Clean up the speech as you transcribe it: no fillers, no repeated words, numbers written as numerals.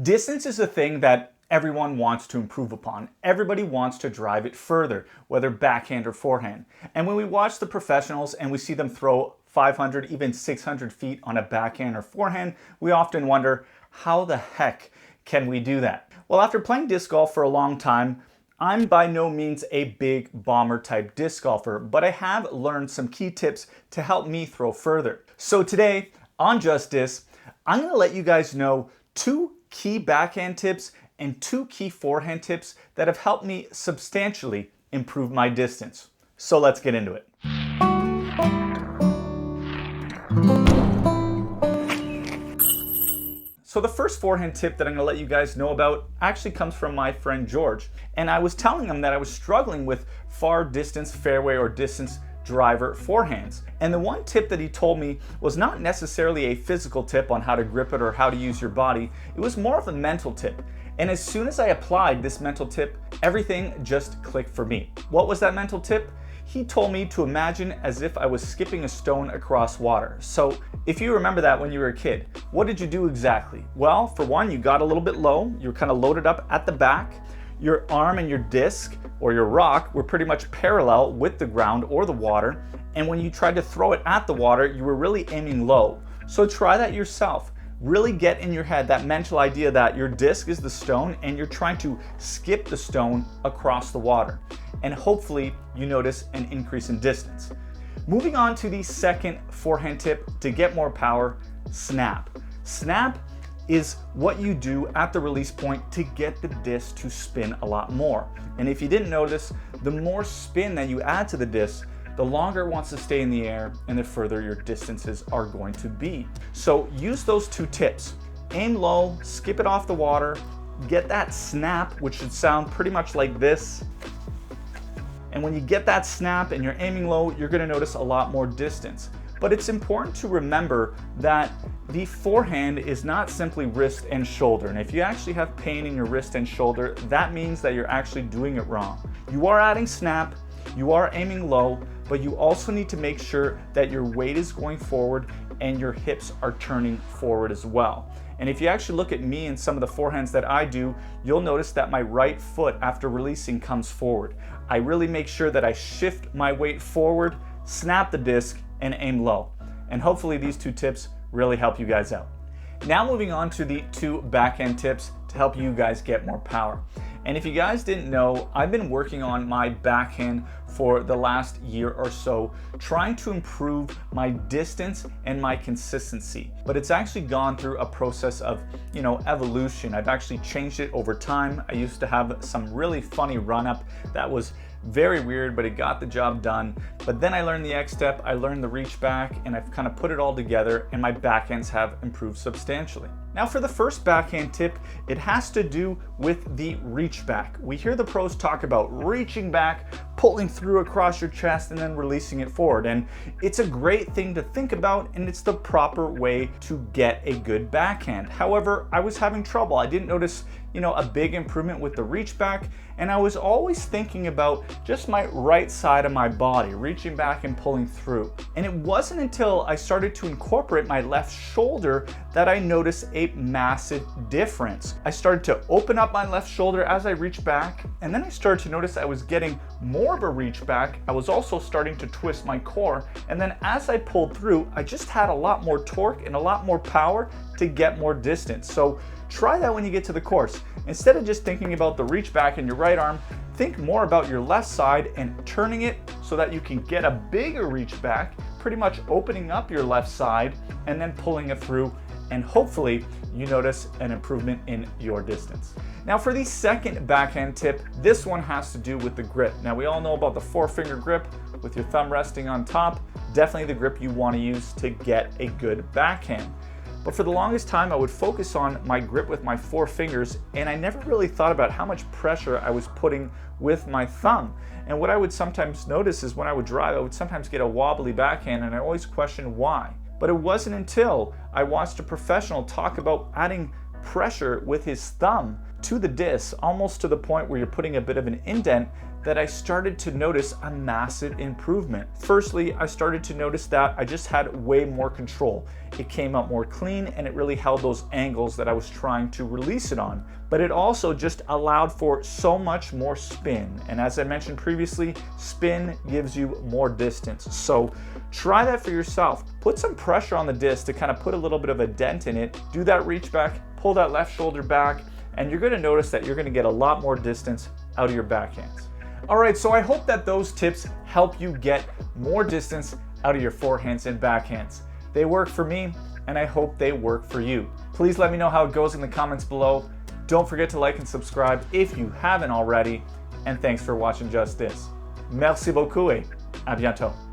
Distance is a thing that everyone wants to improve upon. Everybody wants to drive it further, whether backhand or forehand. And when we watch the professionals and we see them throw 500, even 600 feet on a backhand or forehand, we often wonder, how the heck can we do that? Well, after playing disc golf for a long time, I'm by no means a big bomber type disc golfer, but I have learned some key tips to help me throw further. So today on JustDisc, I'm going to let you guys know 2 key backhand tips and 2 key forehand tips that have helped me substantially improve my distance. So let's get into it. So the first forehand tip that I'm going to let you guys know about actually comes from my friend George. And I was telling him that I was struggling with far distance fairway or distance driver forehands. And the one tip that he told me was not necessarily a physical tip on how to grip it or how to use your body. It was more of a mental tip. And as soon as I applied this mental tip, everything just clicked for me. What was that mental tip? He told me to imagine as if I was skipping a stone across water. So if you remember that when you were a kid, what did you do exactly? Well, for one, you got a little bit low. You were kind of loaded up at the back. Your arm and your disc or your rock were pretty much parallel with the ground or the water. And when you tried to throw it at the water, you were really aiming low. So try that yourself. Really get in your head that mental idea that your disc is the stone and you're trying to skip the stone across the water. And hopefully you notice an increase in distance. Moving on to the second forehand tip to get more power, snap. Snap is what you do at the release point to get the disc to spin a lot more. And if you didn't notice, the more spin that you add to the disc, the longer it wants to stay in the air and the further your distances are going to be. So use those 2 tips. Aim low, skip it off the water, get that snap, which should sound pretty much like this. And when you get that snap and you're aiming low, you're going to notice a lot more distance. But it's important to remember that the forehand is not simply wrist and shoulder. And if you actually have pain in your wrist and shoulder, that means that you're actually doing it wrong. You are adding snap, you are aiming low, but you also need to make sure that your weight is going forward and your hips are turning forward as well. And if you actually look at me and some of the forehands that I do, you'll notice that my right foot after releasing comes forward. I really make sure that I shift my weight forward, snap the disc, and aim low. And hopefully these 2 tips really help you guys out. Now moving on to the 2 backhand tips to help you guys get more power. And if you guys didn't know, I've been working on my backhand for the last year or so, trying to improve my distance and my consistency. But it's actually gone through a process of, evolution. I've actually changed it over time. I used to have some really funny run-up that was very weird, but it got the job done. But then I learned the X step, I learned the reach back, and I've kind of put it all together, and my backhands have improved substantially. Now for the first backhand tip, it has to do with the reach back. We hear the pros talk about reaching back, pulling through across your chest, and then releasing it forward. And it's a great thing to think about, and it's the proper way to get a good backhand. However, I was having trouble. I didn't notice, a big improvement with the reach back, and I was always thinking about just my right side of my body, reaching back and pulling through. And it wasn't until I started to incorporate my left shoulder that I noticed a massive difference. I started to open up my left shoulder as I reached back, and then I started to notice I was getting more of a reach back. I was also starting to twist my core, and then as I pulled through, I just had a lot more torque and a lot more power to get more distance. So try that when you get to the course. Instead of just thinking about the reach back in your right arm, think more about your left side and turning it so that you can get a bigger reach back, pretty much opening up your left side and then pulling it through, and hopefully you notice an improvement in your distance. Now for the second backhand tip, this one has to do with the grip. Now we all know about the 4-finger grip with your thumb resting on top, definitely the grip you want to use to get a good backhand. But for the longest time, I would focus on my grip with my 4 fingers, and I never really thought about how much pressure I was putting with my thumb. And what I would sometimes notice is when I would drive, I would sometimes get a wobbly backhand, and I always questioned why. But it wasn't until I watched a professional talk about adding pressure with his thumb to the disc, almost to the point where you're putting a bit of an indent, that I started to notice a massive improvement. Firstly, I started to notice that I just had way more control. It came up more clean and it really held those angles that I was trying to release it on. But it also just allowed for so much more spin. And as I mentioned previously, spin gives you more distance. So try that for yourself. Put some pressure on the disc to kind of put a little bit of a dent in it. Do that reach back, pull that left shoulder back, and you're gonna notice that you're gonna get a lot more distance out of your backhands. All right, so I hope that those tips help you get more distance out of your forehands and backhands. They work for me, and I hope they work for you. Please let me know how it goes in the comments below. Don't forget to like and subscribe if you haven't already, and thanks for watching Just This. Merci beaucoup et à bientôt.